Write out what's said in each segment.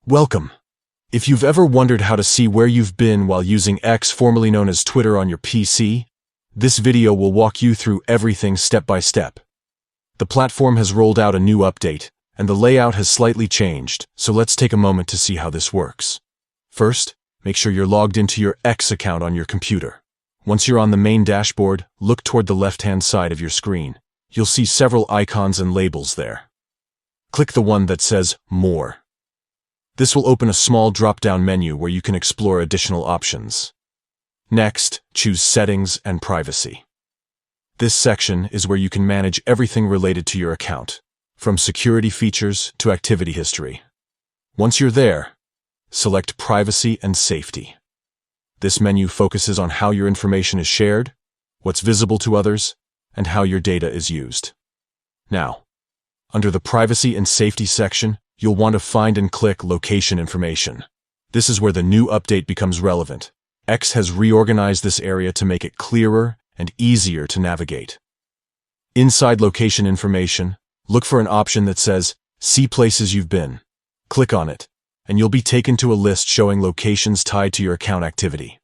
Welcome. If you've ever wondered how to see where you've been while using X, formerly known as Twitter, on your PC, this video will walk you through everything step by step. The platform has rolled out a new update, and the layout has slightly changed, so let's take a moment to see how this works. First, make sure you're logged into your X account on your computer. Once you're on the main dashboard, look toward the left-hand side of your screen. You'll see several icons and labels there. Click the one that says More. This will open a small drop-down menu where you can explore additional options. Next, choose Settings and Privacy. This section is where you can manage everything related to your account, from security features to activity history. Once you're there, select Privacy and Safety. This menu focuses on how your information is shared, what's visible to others, and how your data is used. Now, under the Privacy and Safety section, you'll want to find and click Location Information. This is where the new update becomes relevant. X has reorganized this area to make it clearer and easier to navigate. Inside Location Information, look for an option that says See Places You've Been. Click on it, and you'll be taken to a list showing locations tied to your account activity.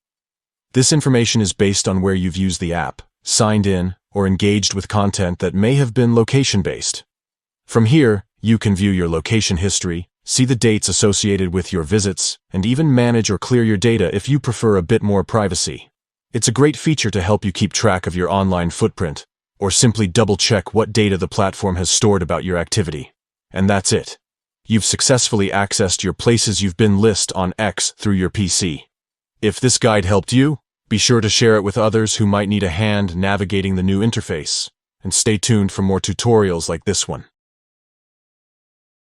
This information is based on where you've used the app, signed in, or engaged with content that may have been location-based. From here, you can view your location history, see the dates associated with your visits, and even manage or clear your data if you prefer a bit more privacy. It's a great feature to help you keep track of your online footprint, or simply double-check what data the platform has stored about your activity. And that's it. You've successfully accessed your Places You've Been list on X through your PC. If this guide helped you, be sure to share it with others who might need a hand navigating the new interface, and stay tuned for more tutorials like this one.